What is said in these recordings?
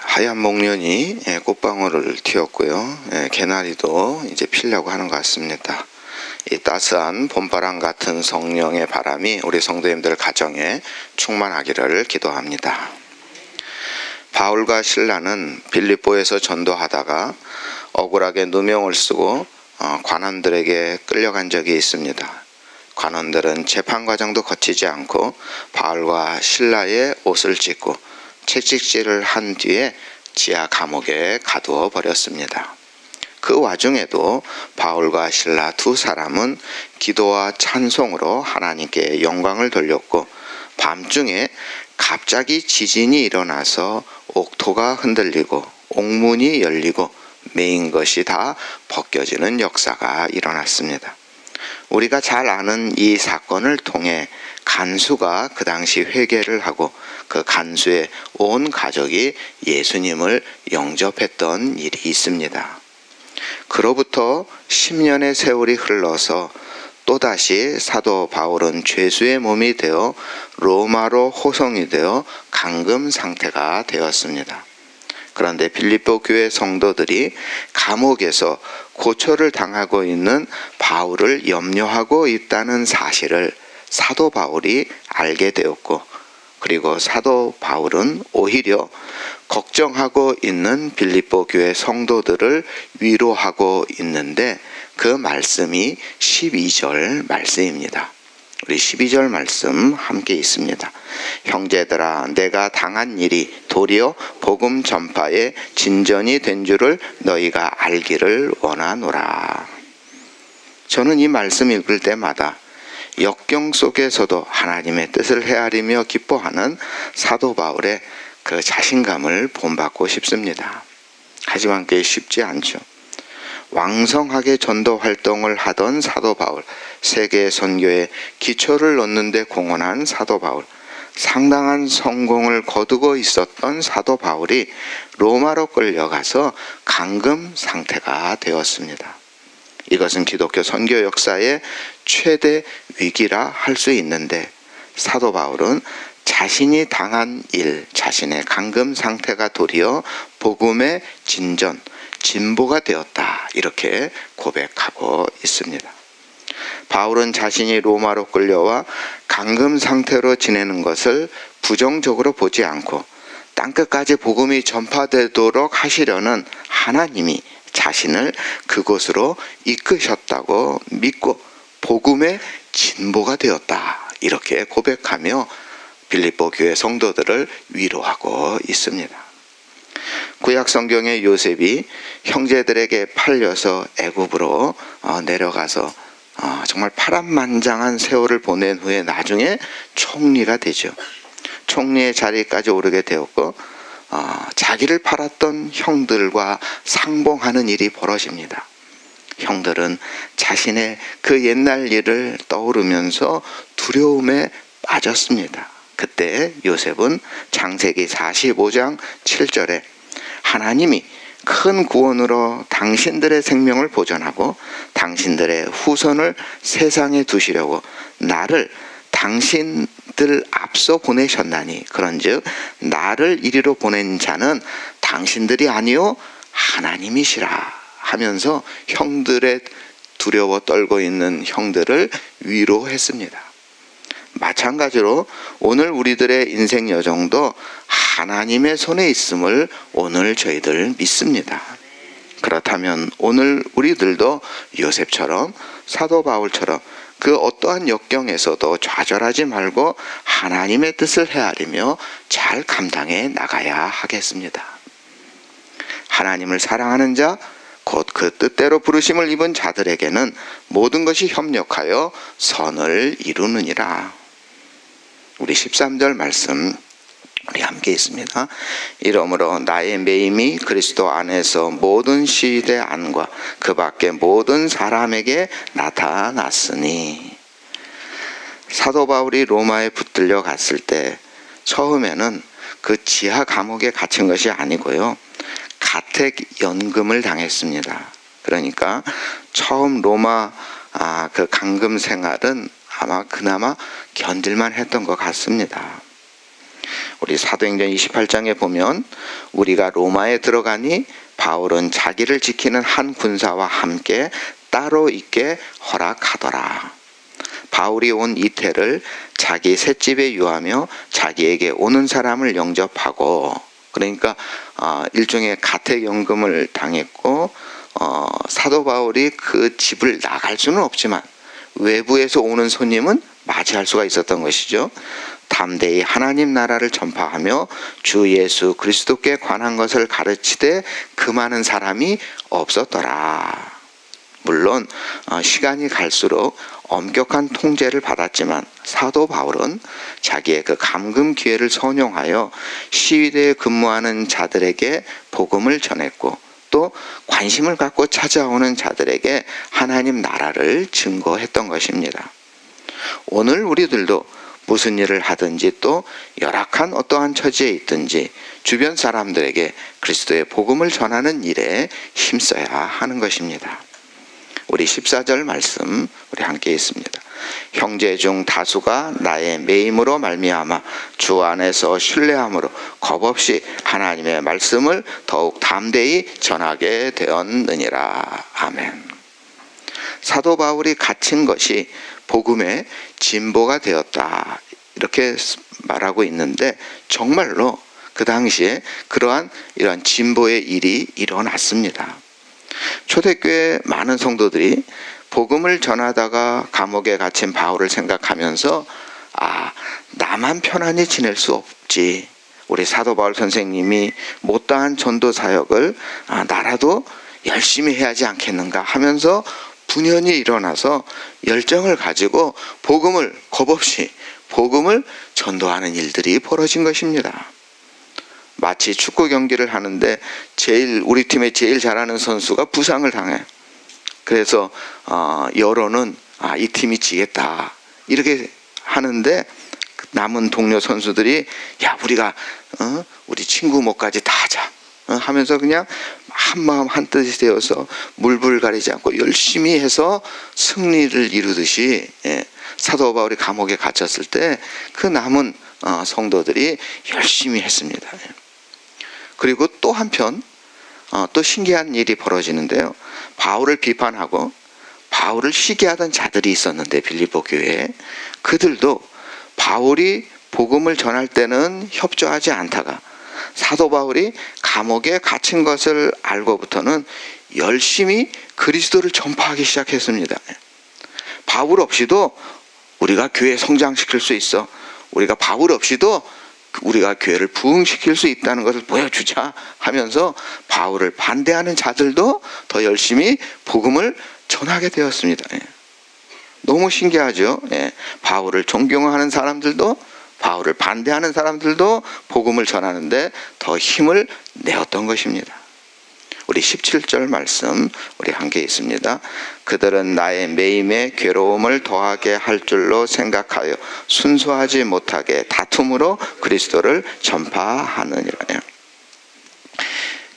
하얀 목련이 꽃방울을 틔웠고요. 개나리도 이제 피려고 하는 것 같습니다. 이 따스한 봄바람 같은 성령의 바람이 우리 성도님들 가정에 충만하기를 기도합니다. 바울과 실라는 빌립보에서 전도하다가 억울하게 누명을 쓰고 관원들에게 끌려간 적이 있습니다. 관원들은 재판 과정도 거치지 않고 바울과 실라의 옷을 찢고 채찍질을 한 뒤에 지하 감옥에 가두어 버렸습니다. 그 와중에도 바울과 실라 두 사람은 기도와 찬송으로 하나님께 영광을 돌렸고, 밤중에 갑자기 지진이 일어나서 옥토가 흔들리고 옥문이 열리고 메인 것이 다 벗겨지는 역사가 일어났습니다. 우리가 잘 아는 이 사건을 통해 간수가 그 당시 회개를 하고 그 간수의 온 가족이 예수님을 영접했던 일이 있습니다. 그로부터 10년의 세월이 흘러서 또다시 사도 바울은 죄수의 몸이 되어 로마로 호송이 되어 감금 상태가 되었습니다. 그런데 빌립보 교회 성도들이 감옥에서 고초를 당하고 있는 바울을 염려하고 있다는 사실을 사도 바울이 알게 되었고, 그리고 사도 바울은 오히려 걱정하고 있는 빌립보 교회 성도들을 위로하고 있는데, 그 말씀이 12절 말씀입니다. 우리 12절 말씀 함께 있습니다. 형제들아, 내가 당한 일이 도리어 복음 전파에 진전이 된 줄을 너희가 알기를 원하노라. 저는 이 말씀 읽을 때마다 역경 속에서도 하나님의 뜻을 헤아리며 기뻐하는 사도 바울의 그 자신감을 본받고 싶습니다. 하지만 그게 쉽지 않죠. 왕성하게 전도 활동을 하던 사도 바울, 세계 선교에 기초를 놓는 데 공헌한 사도 바울, 상당한 성공을 거두고 있었던 사도 바울이 로마로 끌려가서 감금 상태가 되었습니다. 이것은 기독교 선교 역사의 최대 위기라 할 수 있는데, 사도 바울은 자신이 당한 일, 자신의 감금 상태가 도리어 복음의 진전, 진보가 되었다, 이렇게 고백하고 있습니다. 바울은 자신이 로마로 끌려와 감금 상태로 지내는 것을 부정적으로 보지 않고 땅끝까지 복음이 전파되도록 하시려는 하나님이 자신을 그곳으로 이끄셨다고 믿고 복음의 진보가 되었다, 이렇게 고백하며 빌립보 교회 성도들을 위로하고 있습니다. 구약 성경의 요셉이 형제들에게 팔려서 애굽으로 내려가서 정말 파란만장한 세월을 보낸 후에 나중에 총리가 되죠. 총리의 자리까지 오르게 되었고, 자기를 팔았던 형들과 상봉하는 일이 벌어집니다. 형들은 자신의 그 옛날 일을 떠오르면서 두려움에 빠졌습니다. 그때 요셉은 창세기 45장 7절에 하나님이 큰 구원으로 당신들의 생명을 보존하고 당신들의 후손을 세상에 두시려고 나를 당신들 앞서 보내셨나니, 그런즉 나를 이리로 보낸 자는 당신들이 아니요 하나님이시라 하면서 형들의 두려워 떨고 있는 형들을 위로했습니다. 마찬가지로 오늘 우리들의 인생 여정도 하나님의 손에 있음을 오늘 저희들 믿습니다. 그렇다면 오늘 우리들도 요셉처럼 사도 바울처럼 그 어떠한 역경에서도 좌절하지 말고 하나님의 뜻을 헤아리며 잘 감당해 나가야 하겠습니다. 하나님을 사랑하는 자, 곧 그 뜻대로 부르심을 입은 자들에게는 모든 것이 협력하여 선을 이루느니라. 우리 13절 말씀 우리 함께 있습니다. 이러므로 나의 매임이 그리스도 안에서 모든 시대 안과 그 밖에 모든 사람에게 나타났으니. 사도 바울이 로마에 붙들려 갔을 때 처음에는 그 지하 감옥에 갇힌 것이 아니고요, 가택 연금을 당했습니다. 그러니까 처음 로마 그 감금 생활은 아마 그나마 견딜만 했던 것 같습니다. 우리 사도행전 28장에 보면 우리가 로마에 들어가니 바울은 자기를 지키는 한 군사와 함께 따로 있게 허락하더라. 바울이 온 이태를 자기 셋집에 유하며 자기에게 오는 사람을 영접하고, 그러니까 일종의 가택연금을 당했고, 사도 바울이 그 집을 나갈 수는 없지만 외부에서 오는 손님은 맞이할 수가 있었던 것이죠. 담대히 하나님 나라를 전파하며 주 예수 그리스도께 관한 것을 가르치되 그 많은 사람이 없었더라. 물론 시간이 갈수록 엄격한 통제를 받았지만 사도 바울은 자기의 그 감금 기회를 선용하여 시위대에 근무하는 자들에게 복음을 전했고, 또 관심을 갖고 찾아오는 자들에게 하나님 나라를 증거했던 것입니다. 오늘 우리들도 무슨 일을 하든지 또 열악한 어떠한 처지에 있든지 주변 사람들에게 그리스도의 복음을 전하는 일에 힘써야 하는 것입니다. 우리 14절 말씀 우리 함께 있습니다. 형제 중 다수가 나의 매임으로 말미암아 주 안에서 신뢰함으로 겁없이 하나님의 말씀을 더욱 담대히 전하게 되었느니라. 아멘. 사도 바울이 갇힌 것이 복음의 진보가 되었다, 이렇게 말하고 있는데, 정말로 그 당시에 그러한 이런 진보의 일이 일어났습니다. 초대교회 많은 성도들이 복음을 전하다가 감옥에 갇힌 바울을 생각하면서 나만 편안히 지낼 수 없지, 우리 사도 바울 선생님이 못다한 전도 사역을 나라도 열심히 해야 하지 않겠는가 하면서 분연이 일어나서 열정을 가지고 복음을 겁없이 복음을 전도하는 일들이 벌어진 것입니다. 마치 축구 경기를 하는데 우리 팀의 제일 잘하는 선수가 부상을 당해. 그래서 여론은 이 팀이 지겠다 이렇게 하는데, 남은 동료 선수들이 우리가 우리 친구 목까지 다 하자 하면서 그냥 한마음 한뜻이 되어서 물불 가리지 않고 열심히 해서 승리를 이루듯이, 사도 바울이 감옥에 갇혔을 때 그 남은 성도들이 열심히 했습니다. 그리고 또 한편 또 신기한 일이 벌어지는데요. 바울을 비판하고 바울을 시기하던 자들이 있었는데, 빌립보 교회에 그들도 바울이 복음을 전할 때는 협조하지 않다가 사도 바울이 감옥에 갇힌 것을 알고부터는 열심히 그리스도를 전파하기 시작했습니다. 바울 없이도 우리가 교회 성장시킬 수 있어, 우리가 바울 없이도 우리가 교회를 부흥시킬 수 있다는 것을 보여주자 하면서 바울을 반대하는 자들도 더 열심히 복음을 전하게 되었습니다. 너무 신기하죠. 바울을 존경하는 사람들도 바울을 반대하는 사람들도 복음을 전하는데 더 힘을 내었던 것입니다. 우리 17절 말씀 우리 함께 있습니다. 그들은 나의 매임에 괴로움을 더하게 할 줄로 생각하여 순수하지 못하게 다툼으로 그리스도를 전파하느니라.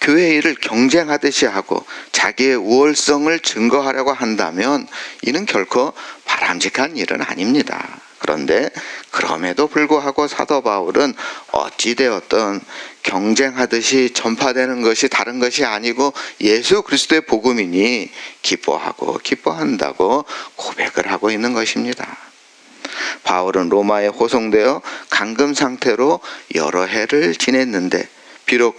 교회 일을 경쟁하듯이 하고 자기의 우월성을 증거하려고 한다면 이는 결코 바람직한 일은 아닙니다. 그런데 그럼에도 불구하고 사도 바울은 어찌되었든 경쟁하듯이 전파되는 것이 다른 것이 아니고 예수 그리스도의 복음이니 기뻐하고 기뻐한다고 고백을 하고 있는 것입니다. 바울은 로마에 호송되어 감금 상태로 여러 해를 지냈는데, 비록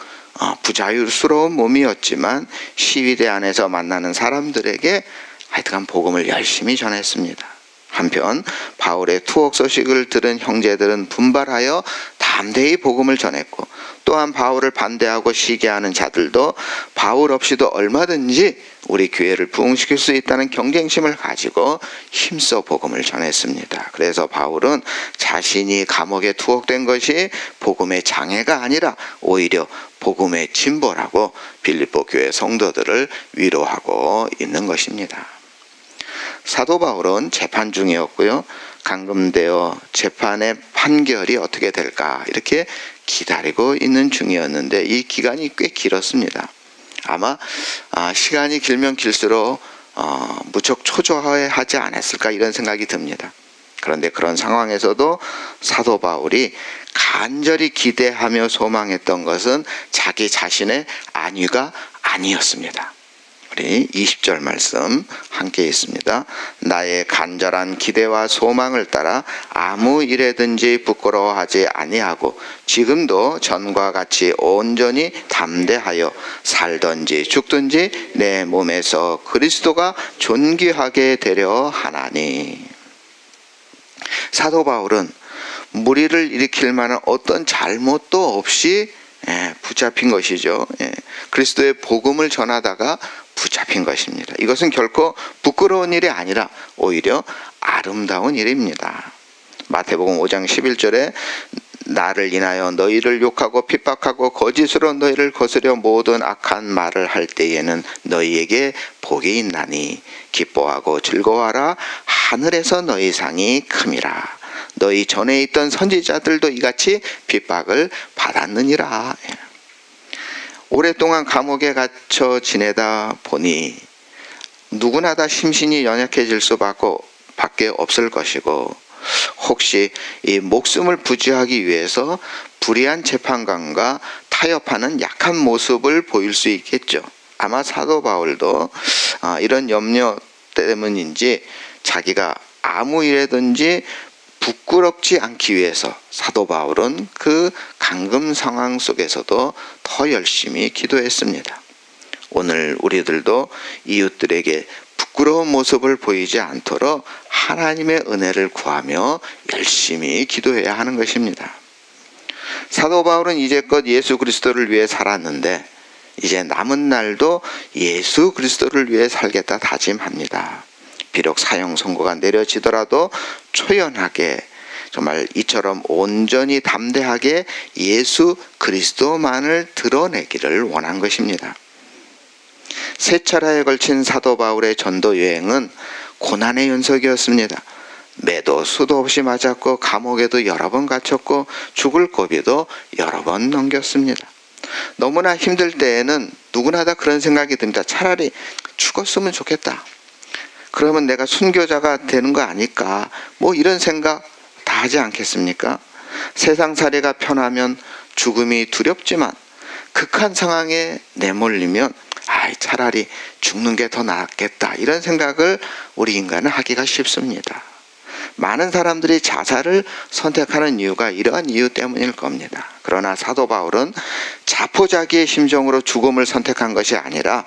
부자유스러운 몸이었지만 시위대 안에서 만나는 사람들에게 하여튼 복음을 열심히 전했습니다. 한편 바울의 투옥 소식을 들은 형제들은 분발하여 담대히 복음을 전했고, 또한 바울을 반대하고 시기하는 자들도 바울 없이도 얼마든지 우리 교회를 부흥시킬 수 있다는 경쟁심을 가지고 힘써 복음을 전했습니다. 그래서 바울은 자신이 감옥에 투옥된 것이 복음의 장애가 아니라 오히려 복음의 진보라고 빌립보 교회 성도들을 위로하고 있는 것입니다. 사도 바울은 재판 중이었고요. 감금되어 재판의 판결이 어떻게 될까 이렇게 기다리고 있는 중이었는데, 이 기간이 꽤 길었습니다. 아마 시간이 길면 길수록 무척 초조해하지 않았을까 이런 생각이 듭니다. 그런데 그런 상황에서도 사도 바울이 간절히 기대하며 소망했던 것은 자기 자신의 안위가 아니었습니다. 우리 20절 말씀 함께 있습니다. 나의 간절한 기대와 소망을 따라 아무 일에든지 부끄러워하지 아니하고 지금도 전과 같이 온전히 담대하여 살든지 죽든지 내 몸에서 그리스도가 존귀하게 되려 하나니. 사도 바울은 무리를 일으킬 만한 어떤 잘못도 없이 붙잡힌 것이죠. 그리스도의 복음을 전하다가 붙잡힌 것입니다. 이것은 결코 부끄러운 일이 아니라 오히려 아름다운 일입니다. 마태복음 5장 11절에 나를 인하여 너희를 욕하고 핍박하고 거짓으로 너희를 거스려 모든 악한 말을 할 때에는 너희에게 복이 있나니 기뻐하고 즐거워하라. 하늘에서 너희 상이 큼이라. 너희 전에 있던 선지자들도 이같이 핍박을 받았느니라. 오랫동안 감옥에 갇혀 지내다 보니 누구나 다 심신이 연약해질 수밖에 없을 것이고, 혹시 이 목숨을 부지하기 위해서 불의한 재판관과 타협하는 약한 모습을 보일 수 있겠죠. 아마 사도 바울도 이런 염려 때문인지 자기가 아무 일에든지 부끄럽지 않기 위해서 사도 바울은 그 감금 상황 속에서도 더 열심히 기도했습니다. 오늘 우리들도 이웃들에게 부끄러운 모습을 보이지 않도록 하나님의 은혜를 구하며 열심히 기도해야 하는 것입니다. 사도 바울은 이제껏 예수 그리스도를 위해 살았는데 이제 남은 날도 예수 그리스도를 위해 살겠다 다짐합니다. 비록 사형 선고가 내려지더라도 초연하게, 정말 이처럼 온전히 담대하게 예수 그리스도만을 드러내기를 원한 것입니다. 세 차례에 걸친 사도 바울의 전도 여행은 고난의 연속이었습니다. 매도 수도 없이 맞았고 감옥에도 여러 번 갇혔고 죽을 고비도 여러 번 넘겼습니다. 너무나 힘들 때에는 누구나 다 그런 생각이 듭니다. 차라리 죽었으면 좋겠다. 그러면 내가 순교자가 되는 거 아닐까? 뭐 이런 생각 다 하지 않겠습니까? 세상살이가 편하면 죽음이 두렵지만 극한 상황에 내몰리면 차라리 죽는 게 더 낫겠다, 이런 생각을 우리 인간은 하기가 쉽습니다. 많은 사람들이 자살을 선택하는 이유가 이러한 이유 때문일 겁니다. 그러나 사도 바울은 자포자기의 심정으로 죽음을 선택한 것이 아니라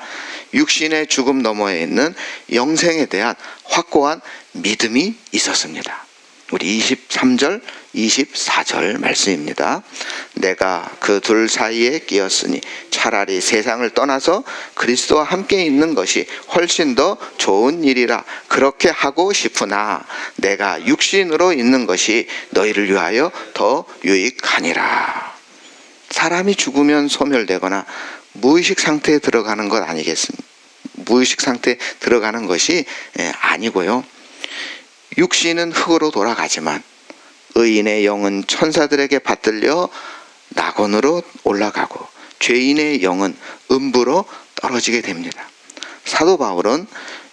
육신의 죽음 너머에 있는 영생에 대한 확고한 믿음이 있었습니다. 우리 23절, 24절 말씀입니다. 내가 그 둘 사이에 끼었으니 차라리 세상을 떠나서 그리스도와 함께 있는 것이 훨씬 더 좋은 일이라 그렇게 하고 싶으나 내가 육신으로 있는 것이 너희를 위하여 더 유익하니라. 사람이 죽으면 소멸되거나 무의식 상태에 들어가는 것 아니겠습니까? 무의식 상태에 들어가는 것이 아니고요. 육신은 흙으로 돌아가지만 의인의 영은 천사들에게 받들려 낙원으로 올라가고 죄인의 영은 음부로 떨어지게 됩니다. 사도 바울은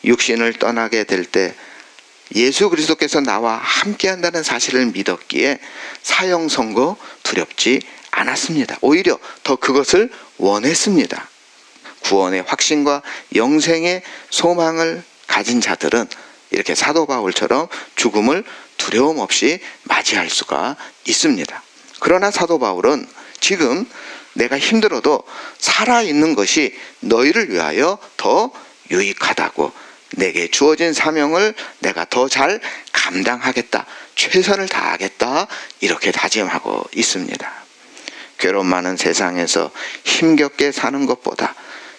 육신을 떠나게 될 때 예수 그리스도께서 나와 함께 한다는 사실을 믿었기에 사형 선고 두렵지 않았습니다. 오히려 더 그것을 원했습니다. 구원의 확신과 영생의 소망을 가진 자들은 이렇게 사도 바울처럼 죽음을 두려움 없이 맞이할 수가 있습니다. 그러나 사도 바울은 지금 내가 힘들어도 살아있는 것이 너희를 위하여 더 유익하다고, 내게 주어진 사명을 내가 더 잘 감당하겠다, 최선을 다하겠다, 이렇게 다짐하고 있습니다. 괴로움 많은 세상에서 힘겹게 사는 것보다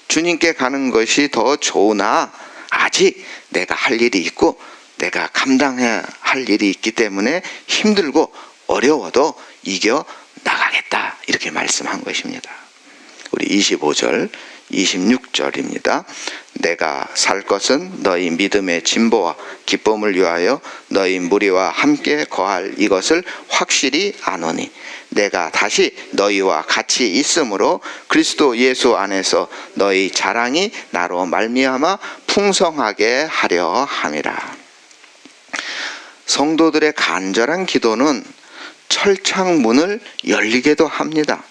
주님께 가는 것이 더 좋으나 아직 내가 할 일이 있고 내가 감당해야 할 일이 있기 때문에 힘들고 어려워도 이겨 나가겠다, 이렇게 말씀한 것입니다. 우리 25절, 26절입니다. 내가 살 것은 너희 믿음의 진보와 기쁨을 위하여 너희 무리와 함께 거할 이것을 확실히 아노니 내가 다시 너희와 같이 있으므로 그리스도 예수 안에서 너희 자랑이 나로 말미암아 풍성하게 하려 함이라. 성도들의 간절한 기도는 철창문을 열리게도 합니다.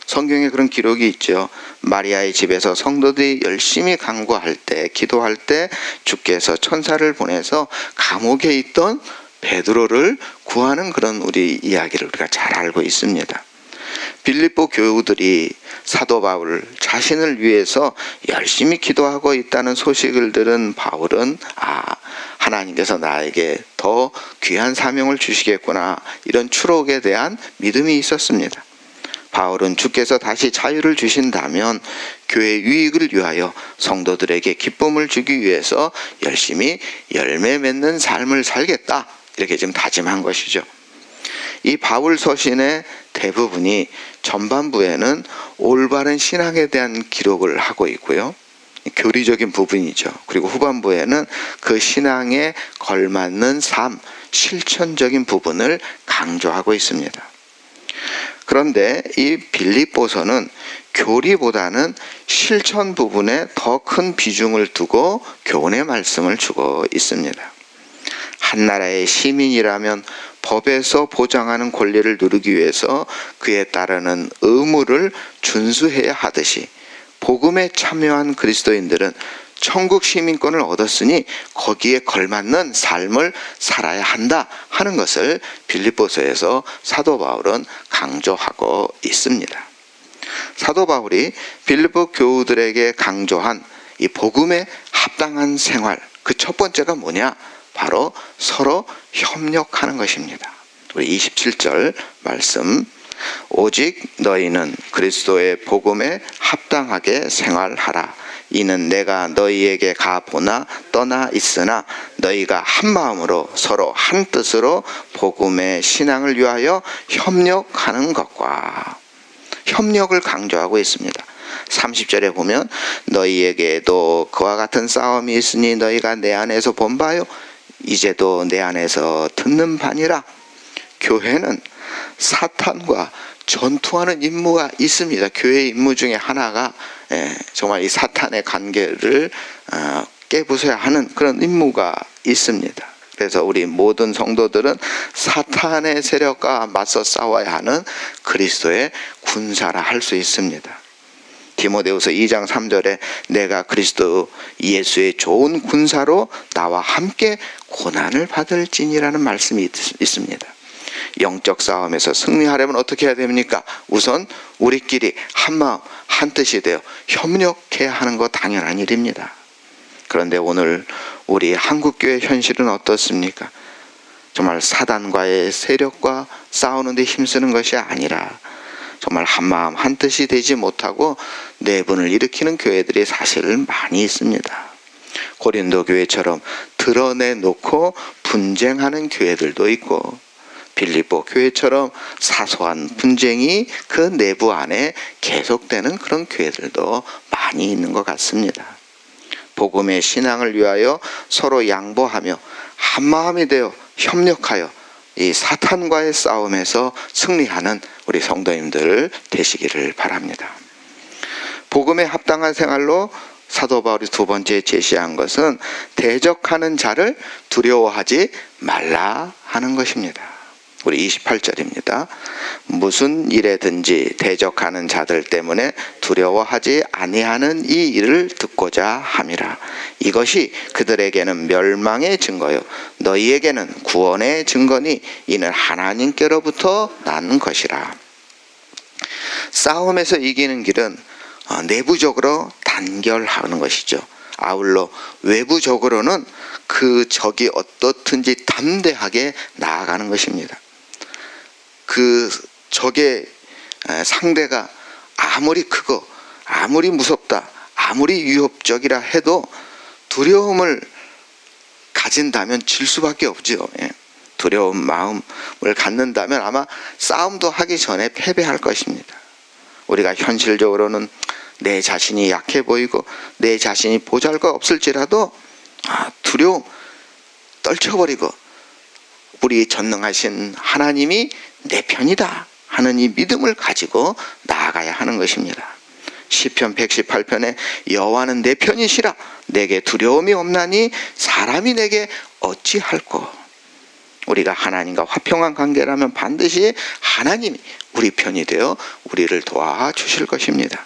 성경에 그런 기록이 있죠. 마리아의 집에서 성도들이 열심히 간구할 때, 기도할 때 주께서 천사를 보내서 감옥에 있던 베드로를 구하는 그런 우리 이야기를 우리가 잘 알고 있습니다. 빌립보 교우들이 사도 바울 자신을 위해서 열심히 기도하고 있다는 소식을 들은 바울은 하나님께서 나에게 더 귀한 사명을 주시겠구나, 이런 추록에 대한 믿음이 있었습니다. 바울은 주께서 다시 자유를 주신다면 교회 유익을 위하여 성도들에게 기쁨을 주기 위해서 열심히 열매 맺는 삶을 살겠다, 이렇게 지금 다짐한 것이죠. 이 바울 서신의 대부분이 전반부에는 올바른 신앙에 대한 기록을 하고 있고요. 교리적인 부분이죠. 그리고 후반부에는 그 신앙에 걸맞는 삶, 실천적인 부분을 강조하고 있습니다. 그런데 이 빌립보서는 교리보다는 실천 부분에 더 큰 비중을 두고 교훈의 말씀을 주고 있습니다. 한 나라의 시민이라면 법에서 보장하는 권리를 누리기 위해서 그에 따르는 의무를 준수해야 하듯이, 복음에 참여한 그리스도인들은 천국 시민권을 얻었으니 거기에 걸맞는 삶을 살아야 한다 하는 것을 빌립보서에서 사도 바울은 강조하고 있습니다. 사도 바울이 빌립보 교우들에게 강조한 이 복음에 합당한 생활, 그 첫 번째가 뭐냐? 바로 서로 협력하는 것입니다. 우리 27절 말씀, 오직 너희는 그리스도의 복음에 합당하게 생활하라. 이는 내가 너희에게 가보나 떠나 있으나 너희가 한 마음으로 서로 한 뜻으로 복음의 신앙을 위하여 협력하는 것과, 협력을 강조하고 있습니다. 30절에 보면 너희에게도 그와 같은 싸움이 있으니 너희가 내 안에서 본 바요 이제도 내 안에서 듣는 바니라. 교회는 사탄과 전투하는 임무가 있습니다. 교회의 임무 중에 하나가 정말 이 사탄의 관계를 깨부숴야 하는 그런 임무가 있습니다. 그래서 우리 모든 성도들은 사탄의 세력과 맞서 싸워야 하는 그리스도의 군사라 할 수 있습니다. 디모데후서 2장 3절에 내가 그리스도 예수의 좋은 군사로 나와 함께 고난을 받을지니라는 말씀이 있습니다. 영적 싸움에서 승리하려면 어떻게 해야 됩니까? 우선 우리끼리 한마음 한뜻이 되어 협력해야 하는 거 당연한 일입니다. 그런데 오늘 우리 한국교회 현실은 어떻습니까? 정말 사단과의 세력과 싸우는 데 힘쓰는 것이 아니라 정말 한마음 한뜻이 되지 못하고 내분을 일으키는 교회들이 사실 많이 있습니다. 고린도 교회처럼 드러내놓고 분쟁하는 교회들도 있고, 빌립보 교회처럼 사소한 분쟁이 그 내부 안에 계속되는 그런 교회들도 많이 있는 것 같습니다. 복음의 신앙을 위하여 서로 양보하며 한마음이 되어 협력하여 이 사탄과의 싸움에서 승리하는 우리 성도님들 되시기를 바랍니다. 복음에 합당한 생활로 사도 바울이 두 번째 제시한 것은 대적하는 자를 두려워하지 말라 하는 것입니다. 우리 28절입니다. 무슨 일에든지 대적하는 자들 때문에 두려워하지 아니하는 이 일을 듣고자 함이라. 이것이 그들에게는 멸망의 증거요 너희에게는 구원의 증거니 이는 하나님께로부터 난 것이라. 싸움에서 이기는 길은 내부적으로 단결하는 것이죠. 아울러 외부적으로는 그 적이 어떻든지 담대하게 나아가는 것입니다. 그 적의 상대가 아무리 크고 아무리 무섭다, 아무리 위협적이라 해도 두려움을 가진다면 질 수밖에 없죠. 두려운 마음을 갖는다면 아마 싸움도 하기 전에 패배할 것입니다. 우리가 현실적으로는 내 자신이 약해 보이고 내 자신이 보잘것없을지라도 두려움 떨쳐버리고 우리 전능하신 하나님이 내 편이다 하는 이 믿음을 가지고 나아가야 하는 것입니다. 시편 118편에 여호와는 내 편이시라 내게 두려움이 없나니 사람이 내게 어찌할꼬. 우리가 하나님과 화평한 관계라면 반드시 하나님이 우리 편이 되어 우리를 도와주실 것입니다.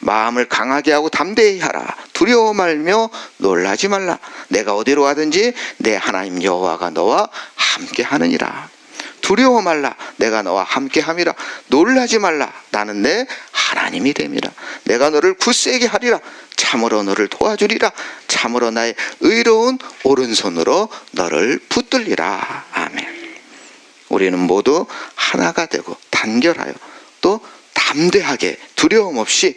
마음을 강하게 하고 담대히 하라. 두려워 말며 놀라지 말라. 내가 어디로 가든지 내 하나님 여호와가 너와 함께 하느니라. 두려워 말라. 내가 너와 함께 함이라. 놀라지 말라. 나는 내 하나님이 됨이라. 내가 너를 굳세게 하리라. 참으로 너를 도와주리라. 참으로 나의 의로운 오른손으로 너를 붙들리라. 아멘. 우리는 모두 하나가 되고 단결하여 또 담대하게 두려움 없이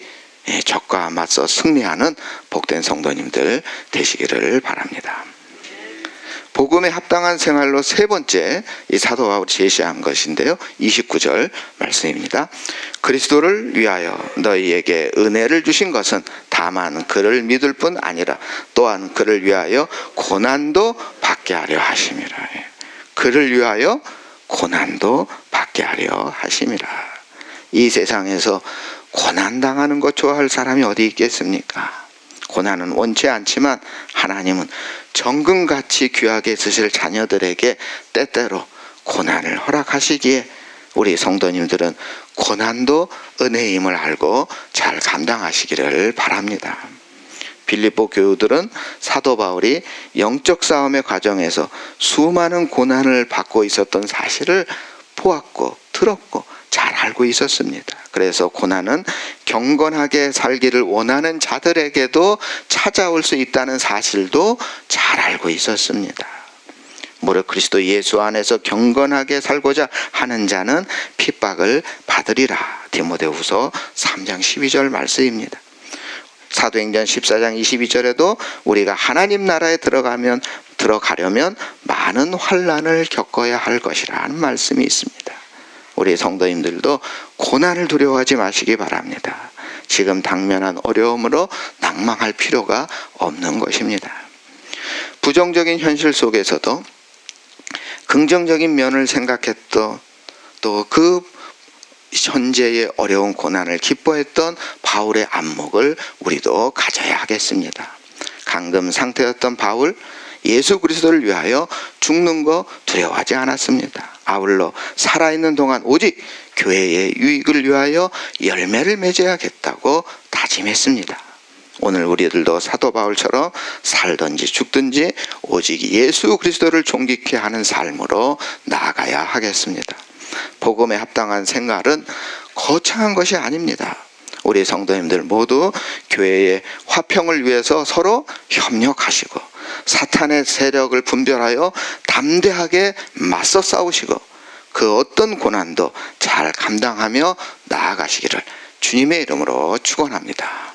적과 맞서 승리하는 복된 성도님들 되시기를 바랍니다. 복음에 합당한 생활로 세 번째 이 사도 바울이 제시한 것인데요. 29절 말씀입니다. 그리스도를 위하여 너희에게 은혜를 주신 것은 다만 그를 믿을 뿐 아니라 또한 그를 위하여 고난도 받게 하려 하심이라. 그를 위하여 고난도 받게 하려 하심이라. 이 세상에서 고난당하는 것 좋아할 사람이 어디 있겠습니까? 고난은 원치 않지만 하나님은 정금같이 귀하게 쓰실 자녀들에게 때때로 고난을 허락하시기에 우리 성도님들은 고난도 은혜임을 알고 잘 감당하시기를 바랍니다. 빌립보 교우들은 사도 바울이 영적 싸움의 과정에서 수많은 고난을 받고 있었던 사실을 보았고 들었고 잘 알고 있었습니다. 그래서 고난은 경건하게 살기를 원하는 자들에게도 찾아올 수 있다는 사실도 잘 알고 있었습니다. 무릇 그리스도 예수 안에서 경건하게 살고자 하는 자는 핍박을 받으리라. 디모데후서 3장 12절 말씀입니다. 사도행전 14장 22절에도 우리가 하나님 나라에 들어가려면 많은 환난을 겪어야 할 것이라는 말씀이 있습니다. 우리 성도님들도 고난을 두려워하지 마시기 바랍니다. 지금 당면한 어려움으로 낭망할 필요가 없는 것입니다. 부정적인 현실 속에서도 긍정적인 면을 생각했던 또 그 현재의 어려운 고난을 기뻐했던 바울의 안목을 우리도 가져야 하겠습니다. 감금 상태였던 바울, 예수 그리스도를 위하여 죽는 거 두려워하지 않았습니다. 아울러 살아있는 동안 오직 교회의 유익을 위하여 열매를 맺어야겠다고 다짐했습니다. 오늘 우리들도 사도 바울처럼 살든지 죽든지 오직 예수 그리스도를 존귀케 하는 삶으로 나아가야 하겠습니다. 복음에 합당한 생활은 거창한 것이 아닙니다. 우리 성도님들 모두 교회의 화평을 위해서 서로 협력하시고 사탄의 세력을 분별하여 담대하게 맞서 싸우시고 그 어떤 고난도 잘 감당하며 나아가시기를 주님의 이름으로 축원합니다.